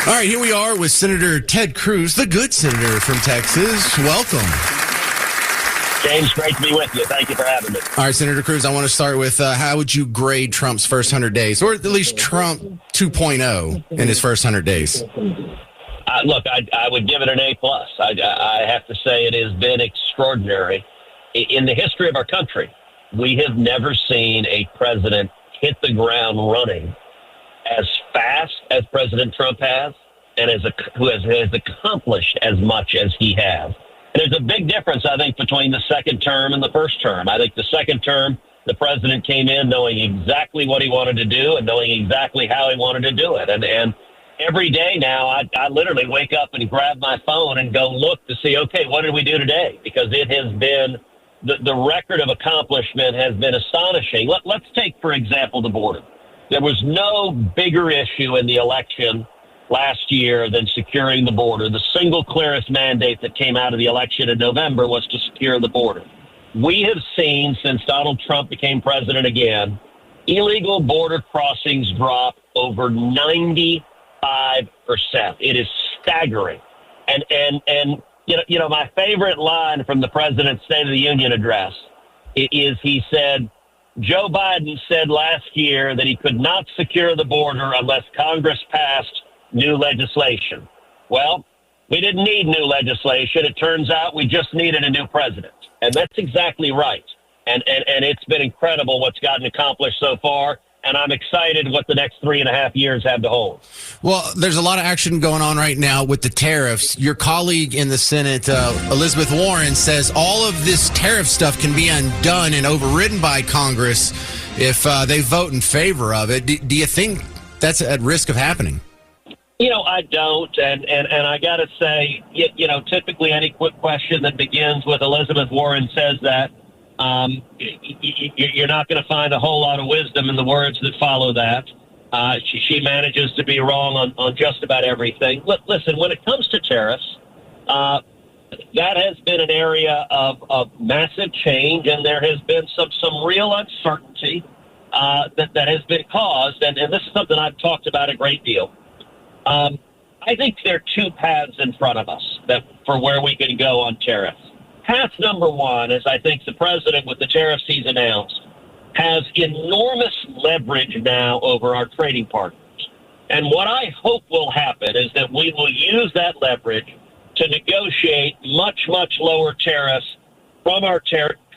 All right, here we are with Senator Ted Cruz, the good senator from Texas. Welcome. James, great to be with you. Thank you for having me. All right, Senator Cruz, I want to start with how would you grade Trump's first 100 days, or at least Trump 2.0 in his first 100 days? Look, I would give it an A+. I have to say it has been extraordinary. In the history of our country, we have never seen a president hit the ground running as fast as President Trump has, and who has accomplished as much as he has. And there's a big difference, I think, between the second term and the first term. I think the second term, the president came in knowing exactly what he wanted to do and knowing exactly how he wanted to do it. And every day now, I literally wake up and grab my phone and go look to see, okay, what did we do today? Because it has been, the record of accomplishment has been astonishing. Let's take, for example, the border. There was no bigger issue in the election last year than securing the border. The single clearest mandate that came out of the election in November was to secure the border. We have seen, since Donald Trump became president again, illegal border crossings drop over 95%. It is staggering. And you know, my favorite line from the president's State of the Union address is he said, Joe Biden said last year that he could not secure the border unless Congress passed new legislation. Well, we didn't need new legislation. It turns out we just needed a new president. And that's exactly right. And it's been incredible what's gotten accomplished so far. And I'm excited what the next 3.5 years have to hold. Well, there's a lot of action going on right now with the tariffs. Your colleague in the Senate, Elizabeth Warren, says all of this tariff stuff can be undone and overridden by Congress if they vote in favor of it. Do you think that's at risk of happening? You know, I don't. And I got to say, you know, typically any quick question that begins with Elizabeth Warren says that, you're not going to find a whole lot of wisdom in the words that follow that. She manages to be wrong on just about everything. Listen, when it comes to tariffs, that has been an area of massive change, and there has been some real uncertainty that has been caused, and this is something I've talked about a great deal. I think there are two paths in front of us for where we can go on tariffs. Path number one is I think the president, with the tariffs he's announced, has enormous leverage now over our trading partners. And what I hope will happen is that we will use that leverage to negotiate much, much lower tariffs from our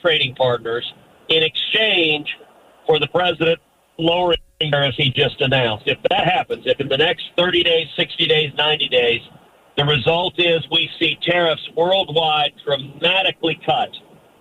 trading partners in exchange for the president lowering tariffs he just announced. If that happens, if in the next 30 days, 60 days, 90 days, the result is we see tariffs worldwide dramatically cut,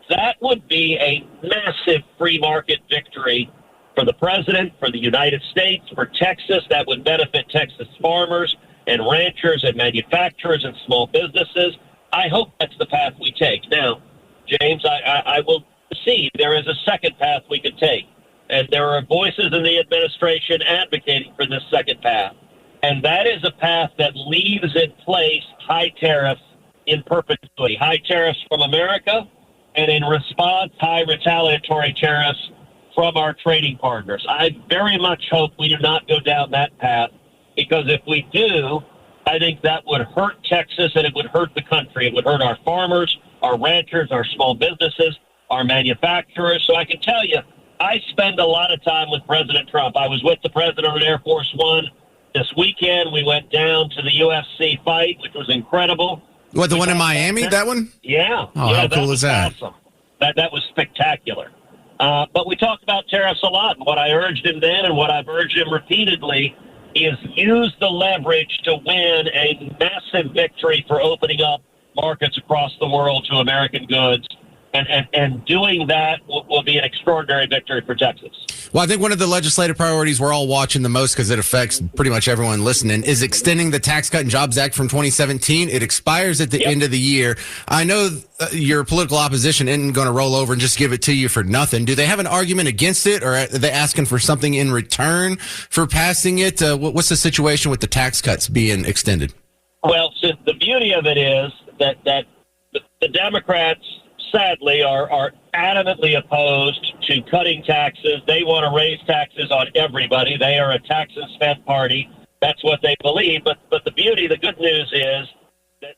that would be a massive free market victory for the president, for the United States, for Texas. That would benefit Texas farmers and ranchers and manufacturers and small businesses. I hope that's the path we take. Now, James, I will see there is a second path we could take. And there are voices in the administration advocating for this second path. And that is a path that leaves in place high tariffs in perpetuity. High tariffs from America, and in response, high retaliatory tariffs from our trading partners. I very much hope we do not go down that path, because if we do, I think that would hurt Texas and it would hurt the country. It would hurt our farmers, our ranchers, our small businesses, our manufacturers. So I can tell you, I spend a lot of time with President Trump. I was with the president on Air Force One this weekend. We went down to the UFC fight, which was incredible. What, the one in Miami, that one? Yeah. Oh, yeah, how cool is that? Awesome. That was spectacular. But we talked about tariffs a lot. What I urged him then and what I've urged him repeatedly is use the leverage to win a massive victory for opening up markets across the world to American goods. And doing that will be an extraordinary victory for Texas. Well, I think one of the legislative priorities we're all watching the most, because it affects pretty much everyone listening, is extending the Tax Cut and Jobs Act from 2017. It expires at the end of the year. I know your political opposition isn't going to roll over and just give it to you for nothing. Do they have an argument against it, or are they asking for something in return for passing it? What's the situation with the tax cuts being extended? Well, so the beauty of it is that the Democrats, sadly, are adamantly opposed to cutting taxes. They want to raise taxes on everybody. They are a tax and spend party. That's what they believe. But the good news is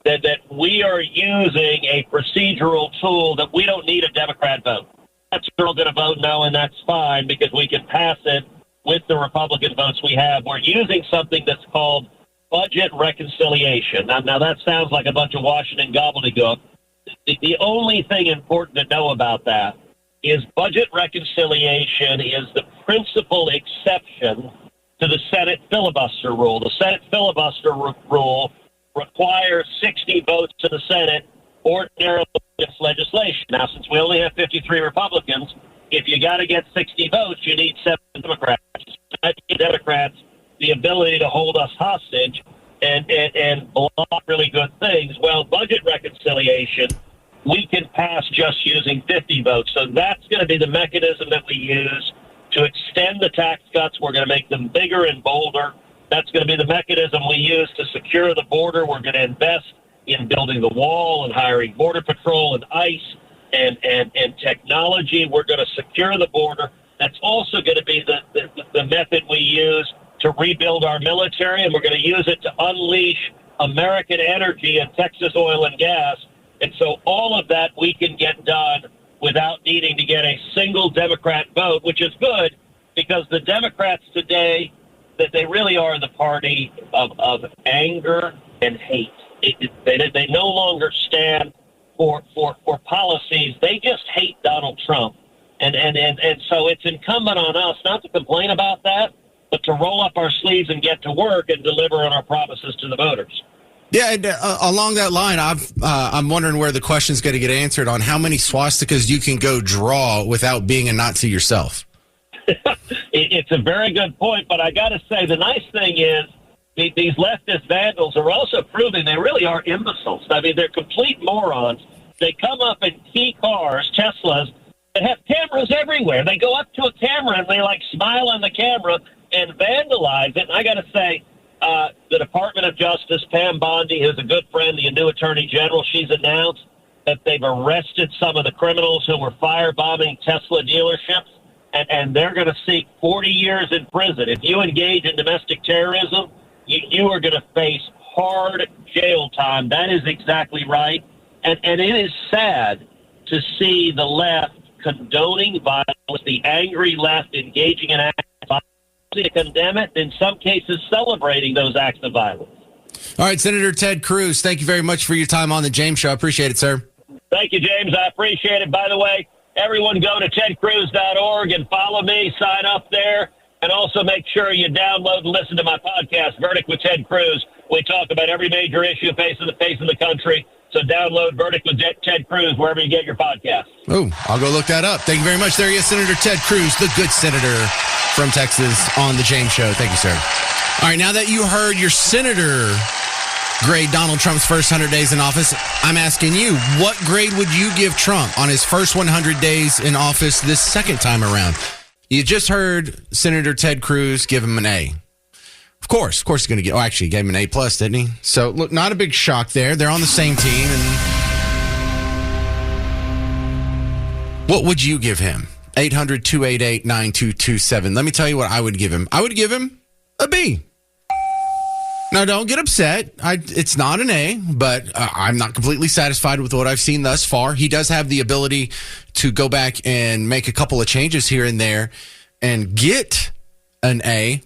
that we are using a procedural tool that we don't need a Democrat vote. That's still going to vote no, and that's fine because we can pass it with the Republican votes we have. We're using something that's called budget reconciliation. Now that sounds like a bunch of Washington gobbledygook. The only thing important to know about that is budget reconciliation is the principal exception to the Senate filibuster rule. The Senate filibuster rule requires 60 votes in the Senate ordinarily against legislation. Now, since we only have 53 Republicans, if you got to get 60 votes, you need 7 Democrats. Democrats the ability to hold us hostage and block really good things. Well, budget reconciliation, we can pass just using 50 votes. So that's going to be the mechanism that we use to extend the tax cuts. We're going to make them bigger and bolder. That's going to be the mechanism we use to secure the border. We're going to invest in building the wall and hiring Border Patrol and ICE and technology. We're going to secure the border. That's also going to be the method we use to rebuild our military, and we're going to use it to unleash American energy and Texas oil and gas. And so all of that we can get done without needing to get a single Democrat vote, which is good because the Democrats today, that they really are the party of anger and hate. They no longer stand for policies. They just hate Donald Trump. And so it's incumbent on us not to complain about that, but to roll up our sleeves and get to work and deliver on our promises to the voters. Yeah, and along that line, I'm wondering where the question's going to get answered on how many swastikas you can go draw without being a Nazi yourself. It's a very good point, but I got to say the nice thing is these leftist vandals are also proving they really are imbeciles. I mean, they're complete morons. They come up in key cars, Teslas, that have cameras everywhere. They go up to a camera and they smile on the camera and vandalize it. And I got to say, the Department of Justice, Pam Bondi, who's a good friend, the new Attorney General, she's announced that they've arrested some of the criminals who were firebombing Tesla dealerships, and they're going to seek 40 years in prison. If you engage in domestic terrorism, you are going to face hard jail time. That is exactly right. And it is sad to see the left condoning violence, the angry left engaging in acts of violence, to condemn it, in some cases celebrating those acts of violence. All right, Senator Ted Cruz, thank you very much for your time on the James Show. I appreciate it, sir. Thank you, James. I appreciate it. By the way, everyone go to tedcruz.org and follow me, sign up there, and also make sure you download and listen to my podcast, Verdict with Ted Cruz. We talk about every major issue facing the country. So download Verdict with Ted Cruz wherever you get your podcast. Oh, I'll go look that up. Thank you very much. There he is, Senator Ted Cruz, the good senator from Texas on the James Show. Thank you, sir. All right, now that you heard your senator grade Donald Trump's first 100 days in office, I'm asking you, what grade would you give Trump on his first 100 days in office this second time around? You just heard Senator Ted Cruz give him an A. Of course, he's going to get. Oh, actually, he gave him an A+, didn't he? So, look, not a big shock there. They're on the same team. And what would you give him? 800-288-9227. Let me tell you what I would give him. I would give him a B. Now, don't get upset. It's not an A, but I'm not completely satisfied with what I've seen thus far. He does have the ability to go back and make a couple of changes here and there and get an A.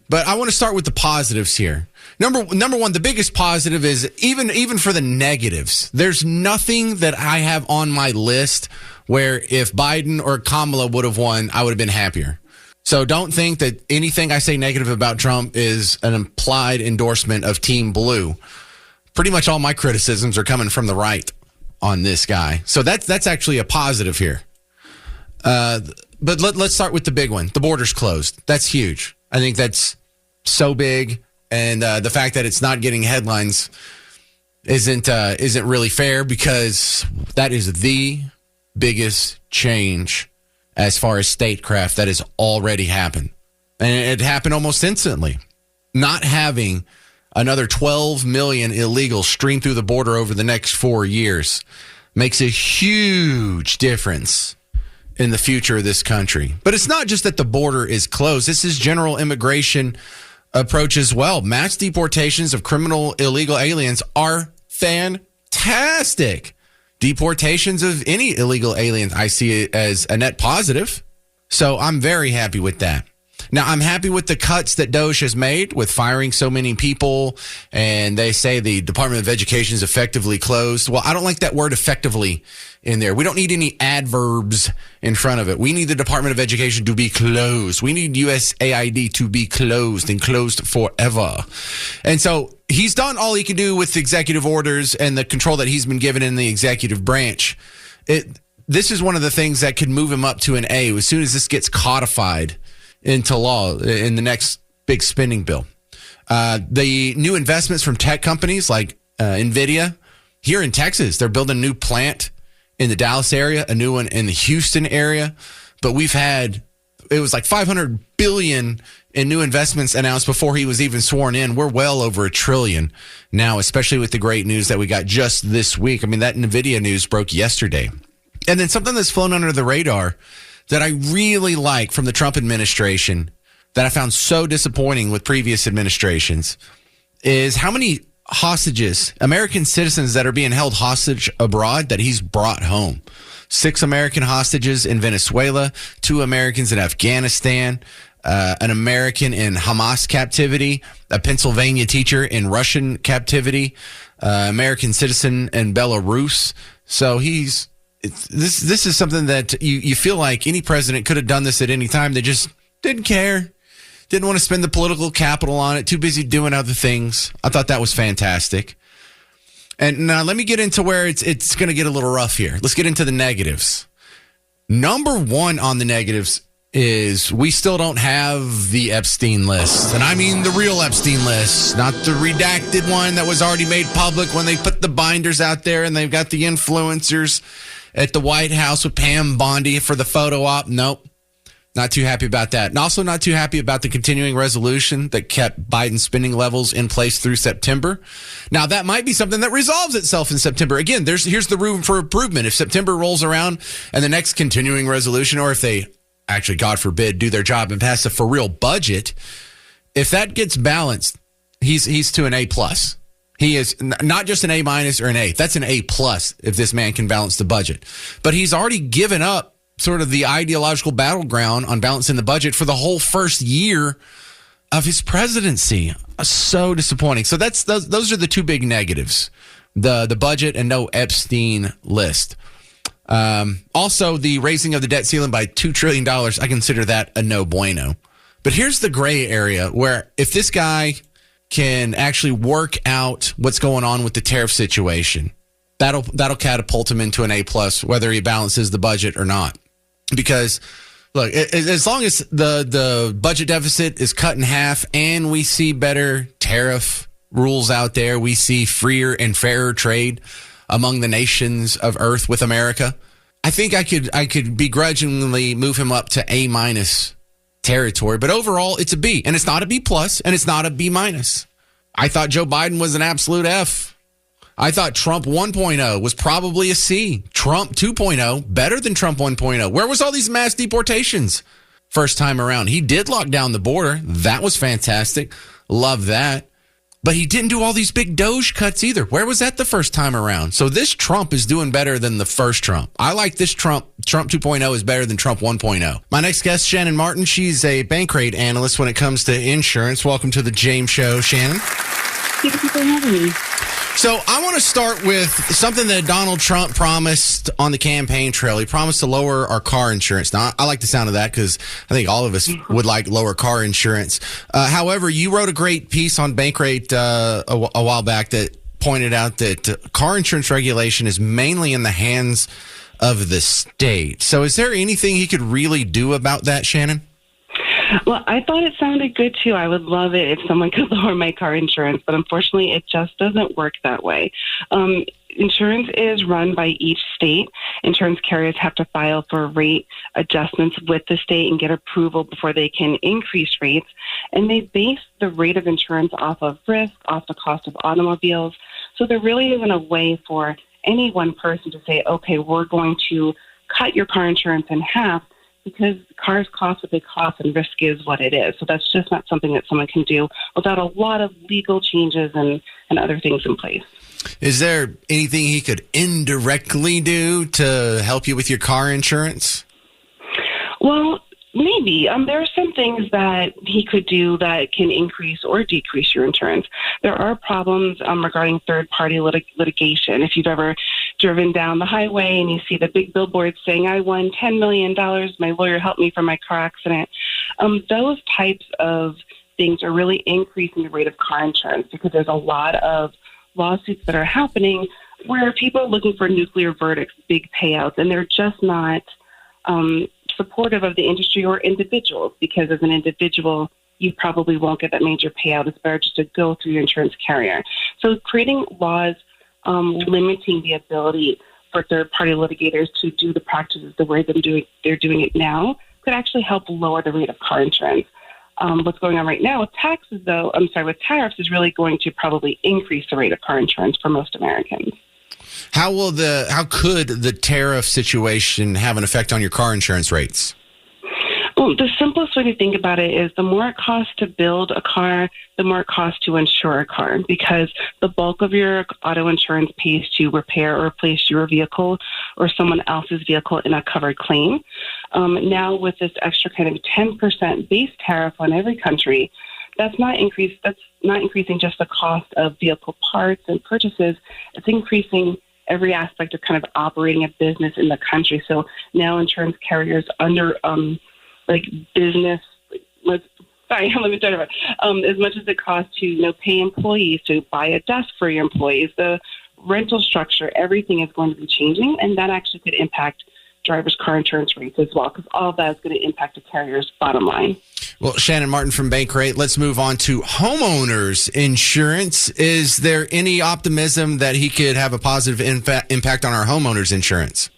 But I want to start with the positives here. Number one, the biggest positive is even for the negatives, there's nothing that I have on my list where if Biden or Kamala would have won, I would have been happier. So don't think that anything I say negative about Trump is an implied endorsement of Team Blue. Pretty much all my criticisms are coming from the right on this guy. So that's actually a positive here. But let's start with the big one. The border's closed. That's huge. I think that's so big, and the fact that it's not getting headlines isn't really fair because that is the biggest change as far as statecraft that has already happened. And it happened almost instantly. Not having another 12 million illegals stream through the border over the next 4 years makes a huge difference in the future of this country. But it's not just that the border is closed. This is general immigration approach as well. Mass deportations of criminal illegal aliens are fantastic. Deportations of any illegal aliens, I see it as a net positive. So I'm very happy with that. Now, I'm happy with the cuts that Doge has made with firing so many people, and they say the Department of Education is effectively closed. Well, I don't like that word effectively in there. We don't need any adverbs in front of it. We need the Department of Education to be closed. We need USAID to be closed and closed forever. And so he's done all he can do with executive orders and the control that he's been given in the executive branch. This is one of the things that could move him up to an A as soon as this gets codified into law in the next big spending bill. The new investments from tech companies like NVIDIA here in Texas, they're building a new plant in the Dallas area, a new one in the Houston area. But it was like $500 billion in new investments announced before he was even sworn in. We're well over $1 trillion now, especially with the great news that we got just this week. I mean, that NVIDIA news broke yesterday. And then something that's flown under the radar that I really like from the Trump administration that I found so disappointing with previous administrations is how many hostages, American citizens that are being held hostage abroad that he's brought home. 6 American hostages in Venezuela, 2 Americans in Afghanistan, an American in Hamas captivity, a Pennsylvania teacher in Russian captivity, American citizen in Belarus. So this is something that you feel like any president could have done this at any time. They just didn't care. Didn't want to spend the political capital on it. Too busy doing other things. I thought that was fantastic. And now let me get into where it's going to get a little rough here. Let's get into the negatives. Number 1 on the negatives is we still don't have the Epstein list. And I mean the real Epstein list, not the redacted one that was already made public when they put the binders out there and they've got the influencers at the White House with Pam Bondi for the photo op. Nope. Not too happy about that. And also not too happy about the continuing resolution that kept Biden's spending levels in place through September. Now, that might be something that resolves itself in September. Again, here's the room for improvement. If September rolls around and the next continuing resolution, or if they actually, God forbid, do their job and pass a for real budget, if that gets balanced, he's to an A+. He is not just an A- or an A. That's an A+ if this man can balance the budget. But he's already given up sort of the ideological battleground on balancing the budget for the whole first year of his presidency. So disappointing. So those are the 2 big negatives, the budget and no Epstein list. Also, the raising of the debt ceiling by $2 trillion, I consider that a no bueno. But here's the gray area where if this guy can actually work out what's going on with the tariff situation, that'll catapult him into an A+, whether he balances the budget or not. Because, look, as long as the budget deficit is cut in half and we see better tariff rules out there, we see freer and fairer trade among the nations of Earth with America, I think I could begrudgingly move him up to A- territory. But overall, it's a B. And it's not a B+, and it's not a B-. I thought Joe Biden was an absolute F. I thought Trump 1.0 was probably a C. Trump 2.0, better than Trump 1.0. Where was all these mass deportations first time around? He did lock down the border. That was fantastic. Love that. But he didn't do all these big Doge cuts either. Where was that the first time around? So this Trump is doing better than the first Trump. I like this Trump. Trump 2.0 is better than Trump 1.0. My next guest, Shannon Martin. She's a bank rate analyst when it comes to insurance. Welcome to the James Show, Shannon. Thank you for having me. So I want to start with something that Donald Trump promised on the campaign trail. He promised to lower our car insurance. Now, I like the sound of that because I think all of us would like lower car insurance. However, you wrote a great piece on Bankrate a while back that pointed out that car insurance regulation is mainly in the hands of the state. So is there anything he could really do about that, Shannon? Well, I thought it sounded good, too. I would love it if someone could lower my car insurance, but unfortunately, it just doesn't work that way. Insurance is run by each state. Insurance carriers have to file for rate adjustments with the state and get approval before they can increase rates. And they base the rate of insurance off of risk, off the cost of automobiles. So there really isn't a way for any one person to say, okay, we're going to cut your car insurance in half because cars cost what they cost and risk is what it is. So that's just not something that someone can do without a lot of legal changes and other things in place. Is there anything he could indirectly do to help you with your car insurance? Well, maybe. There are some things that he could do that can increase or decrease your insurance. There are problems regarding third-party litigation. If you've ever driven down the highway and you see the big billboards saying, I won $10 million, my lawyer helped me from my car accident, those types of things are really increasing the rate of car insurance because there's a lot of lawsuits that are happening where people are looking for nuclear verdicts, big payouts, and they're just not supportive of the industry or individuals, because as an individual, you probably won't get that major payout. It's better just to go through your insurance carrier. So creating laws limiting the ability for third-party litigators to do the practices the way they're doing it now could actually help lower the rate of car insurance. What's going on right now with with tariffs is really going to probably increase the rate of car insurance for most Americans. How could the tariff situation have an effect on your car insurance rates? Well, the simplest way to think about it is the more it costs to build a car, the more it costs to insure a car, because the bulk of your auto insurance pays to repair or replace your vehicle or someone else's vehicle in a covered claim. Now with this extra kind of 10% base tariff on every country, that's not increasing just the cost of vehicle parts and purchases. It's increasing every aspect of kind of operating a business in the country. So now insurance carriers under business. Let me start over. As much as it costs to pay employees, to buy a desk for your employees, the rental structure, everything is going to be changing, and that actually could impact drivers' car insurance rates as well, because all of that is going to impact the carrier's bottom line. Well, Shannon Martin from Bankrate, let's move on to homeowners insurance. Is there any optimism that he could have a positive impact on our homeowners insurance?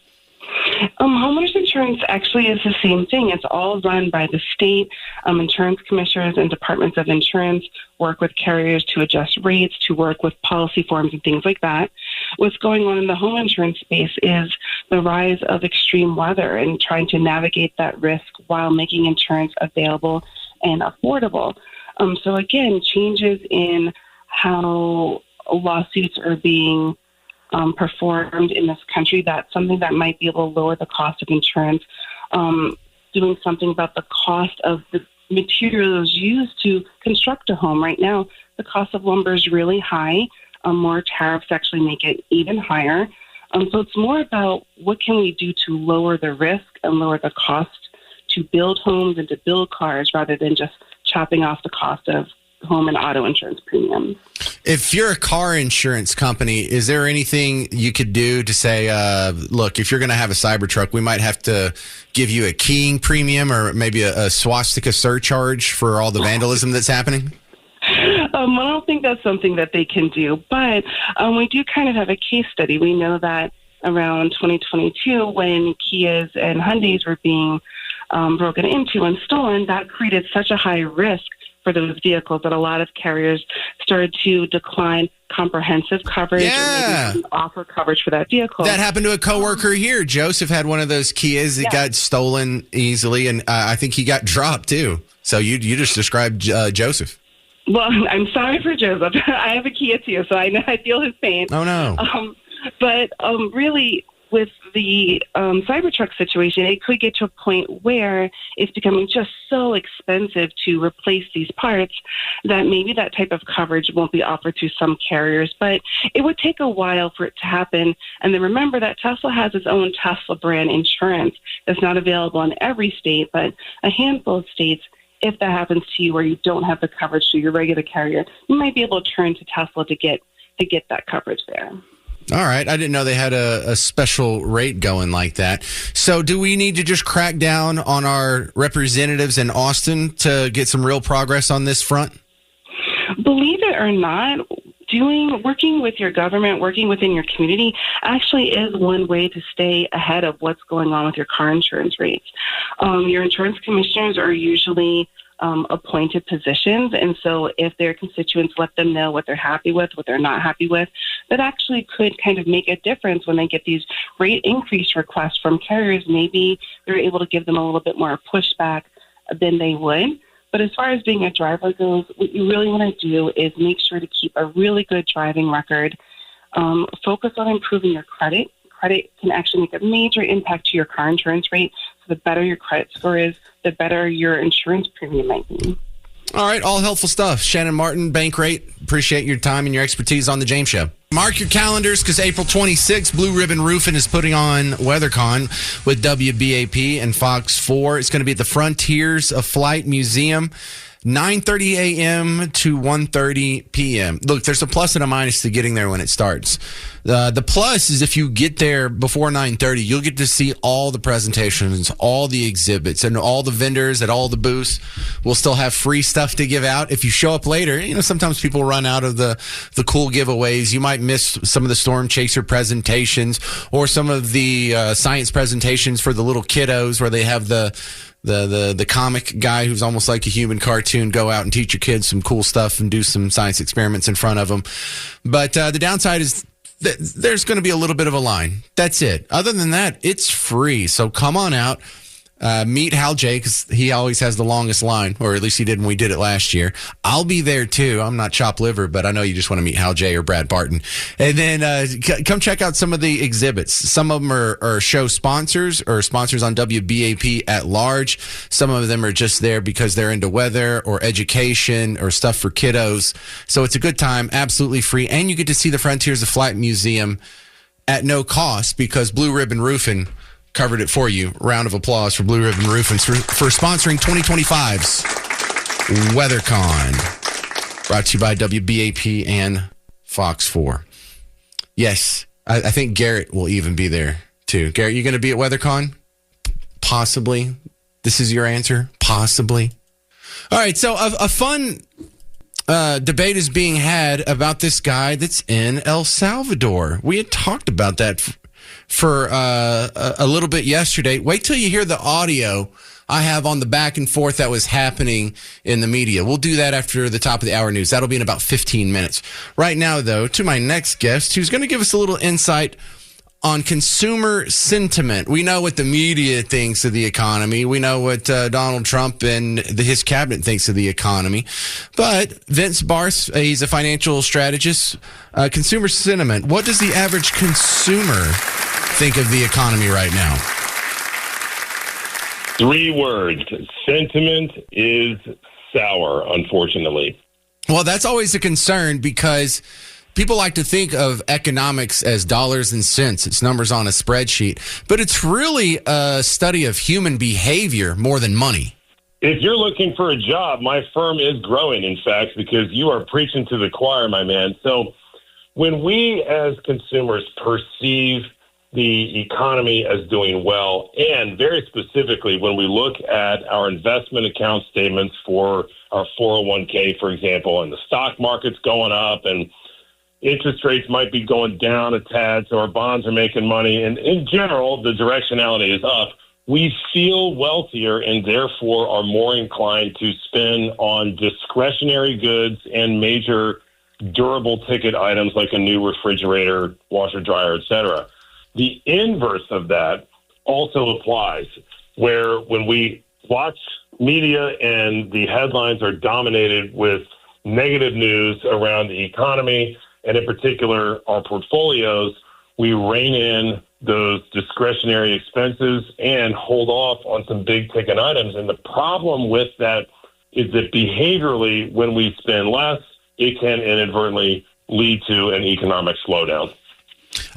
Homeowners insurance actually is the same thing. It's all run by the state. Insurance commissioners and departments of insurance work with carriers to adjust rates, to work with policy forms and things like that. What's going on in the home insurance space is the rise of extreme weather and trying to navigate that risk while making insurance available and affordable. So again, changes in how lawsuits are being performed in this country, that's something that might be able to lower the cost of insurance. Doing something about the cost of the materials used to construct a home. Right now, the cost of lumber is really high. More tariffs actually make it even higher. So it's more about what can we do to lower the risk and lower the cost to build homes and to build cars, rather than just chopping off the cost of home and auto insurance premiums. If you're a car insurance company, is there anything you could do to say, look, if you're going to have a Cybertruck, we might have to give you a keying premium or maybe a swastika surcharge for all the vandalism that's happening? I don't think that's something that they can do, but we do kind of have a case study. We know that around 2022, when Kias and Hyundais were being broken into and stolen, that created such a high risk for those vehicles that a lot of carriers started to decline comprehensive coverage or maybe offer coverage for that vehicle. That happened to a coworker here. Joseph had one of those Kias that got stolen easily, and I think he got dropped too. So you just described Joseph. Well, I'm sorry for Joseph. I have a Kia too, so I feel his pain. Oh no! But really, with the Cybertruck situation, it could get to a point where it's becoming just so expensive to replace these parts that maybe that type of coverage won't be offered to some carriers. But it would take a while for it to happen. And then remember that Tesla has its own Tesla brand insurance that's not available in every state, but a handful of states. If that happens to you where you don't have the coverage to your regular carrier, you might be able to turn to Tesla to get that coverage there. All right. I didn't know they had a special rate going like that. So do we need to just crack down on our representatives in Austin to get some real progress on this front? Believe it or not, working with your government, working within your community actually is one way to stay ahead of what's going on with your car insurance rates. Your insurance commissioners are usually appointed positions. And so if their constituents let them know what they're happy with, what they're not happy with, that actually could kind of make a difference when they get these rate increase requests from carriers. Maybe they're able to give them a little bit more pushback than they would. But as far as being a driver goes, what you really want to do is make sure to keep a really good driving record. Focus on improving your credit. Credit can actually make a major impact to your car insurance rate. So the better your credit score is, the better your insurance premium might be. All right, all helpful stuff. Shannon Martin, Bankrate, appreciate your time and your expertise on the James Show. Mark your calendars because April 26th, Blue Ribbon Roofing is putting on WeatherCon with WBAP and Fox 4. It's going to be at the Frontiers of Flight Museum, 9:30 a.m. to 1:30 p.m. Look, there's a plus and a minus to getting there when it starts. The plus is if you get there before 9:30, you'll get to see all the presentations, all the exhibits, and all the vendors at all the booths. We'll still have free stuff to give out. If you show up later, sometimes people run out of the cool giveaways. You might miss some of the Storm Chaser presentations or some of the science presentations for the little kiddos where they have the comic guy who's almost like a human cartoon go out and teach your kids some cool stuff and do some science experiments in front of them. But the downside is there's going to be a little bit of a line. That's it. Other than that, it's free. So come on out. Meet Hal J, because he always has the longest line, or at least he did when we did it last year. I'll be there too. I'm not chopped liver, but I know you just want to meet Hal J or Brad Barton. And then come check out some of the exhibits. Some of them are show sponsors or sponsors on WBAP at large. Some of them are just there because they're into weather or education or stuff for kiddos. So it's a good time, absolutely free. And you get to see the Frontiers of Flight Museum at no cost because Blue Ribbon Roofing covered it for you. Round of applause for Blue Ribbon Roofing for sponsoring 2025's WeatherCon. Brought to you by WBAP and Fox 4. Yes, I think Garrett will even be there too. Garrett, you going to be at WeatherCon? Possibly. This is your answer? Possibly. All right, so a fun debate is being had about this guy that's in El Salvador. We had talked about that for a little bit yesterday. Wait till you hear the audio I have on the back and forth that was happening in the media. We'll do that after the top of the hour news. That'll be in about 15 minutes. Right now, though, to my next guest, who's going to give us a little insight on consumer sentiment. We know what the media thinks of the economy. We know what Donald Trump and his cabinet thinks of the economy. But Vince Barth, he's a financial strategist. Consumer sentiment. What does the average consumer think of the economy right now? 3 words. Sentiment is sour, unfortunately. Well, that's always a concern because people like to think of economics as dollars and cents. It's numbers on a spreadsheet. But it's really a study of human behavior more than money. If you're looking for a job, my firm is growing, in fact, because you are preaching to the choir, my man. So when we as consumers perceive the economy as doing well, and very specifically when we look at our investment account statements for our 401k, for example, and the stock market's going up and interest rates might be going down a tad, so our bonds are making money, and in general, the directionality is up, we feel wealthier and therefore are more inclined to spend on discretionary goods and major durable ticket items like a new refrigerator, washer, dryer, etc. The inverse of that also applies, where when we watch media and the headlines are dominated with negative news around the economy, and in particular our portfolios, we rein in those discretionary expenses and hold off on some big ticket items. And the problem with that is that behaviorally, when we spend less, it can inadvertently lead to an economic slowdown.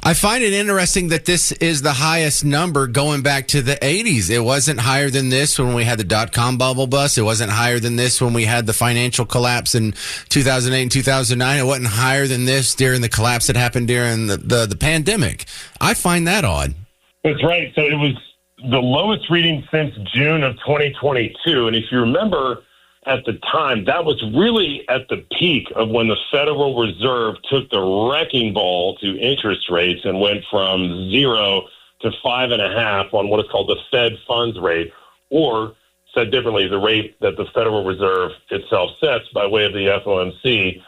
I find it interesting that this is the highest number going back to the 80s. It wasn't higher than this when we had the dot-com bubble bust. It wasn't higher than this when we had the financial collapse in 2008 and 2009. It wasn't higher than this during the collapse that happened during the pandemic. I find that odd. That's right. So it was the lowest reading since June of 2022. And if you remember, at the time, that was really at the peak of when the Federal Reserve took the wrecking ball to interest rates and went from 0 to 5.5 on what is called the Fed funds rate, or said differently, the rate that the Federal Reserve itself sets by way of the FOMC.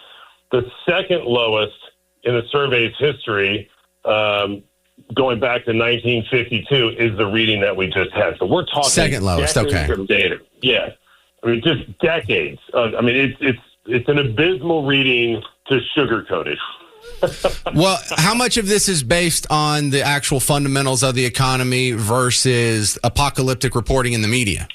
The second lowest in the survey's history, going back to 1952, is the reading that we just had. So we're talking second lowest. Okay. Of data. Yeah, I mean just decades. It's an abysmal reading to sugarcoat it. Well, how much of this is based on the actual fundamentals of the economy versus apocalyptic reporting in the media?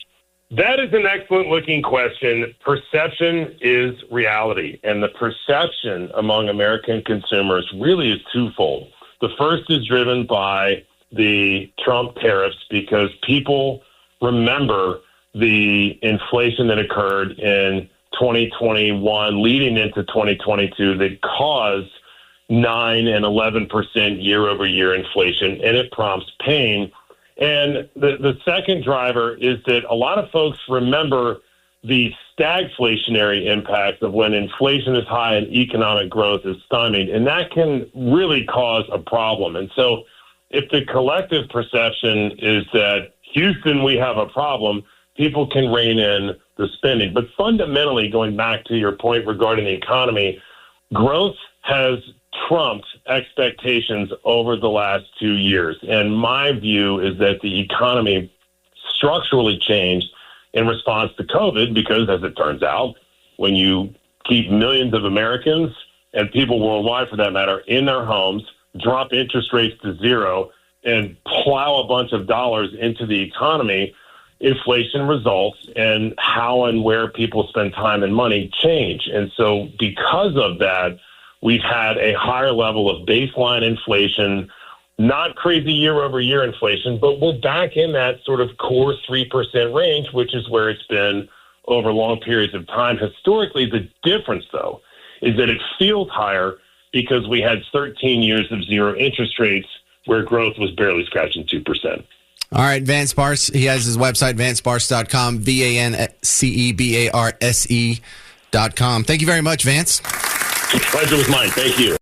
That is an excellent-looking question. Perception is reality, and the perception among American consumers really is twofold. The first is driven by the Trump tariffs because people remember the inflation that occurred in 2021 leading into 2022 that caused 9 and 11% year-over-year inflation, and it prompts pain. And the second driver is that a lot of folks remember the stagflationary impact of when inflation is high and economic growth is stymied, and that can really cause a problem. And so if the collective perception is that Houston, we have a problem, people can rein in the spending. But fundamentally, going back to your point regarding the economy, growth has trumped expectations over the last 2 years. And my view is that the economy structurally changed in response to COVID because, as it turns out, when you keep millions of Americans and people worldwide, for that matter, in their homes, drop interest rates to zero, and plow a bunch of dollars into the economy, inflation results, and how and where people spend time and money change. And so because of that, we've had a higher level of baseline inflation, not crazy year-over-year inflation, but we're back in that sort of core 3% range, which is where it's been over long periods of time. Historically, the difference, though, is that it feels higher because we had 13 years of zero interest rates where growth was barely scratching 2%. All right, Vance Barse, he has his website, vancebarse.com, VANCEBARSE.com. Thank you very much, Vance. The pleasure was mine. Thank you.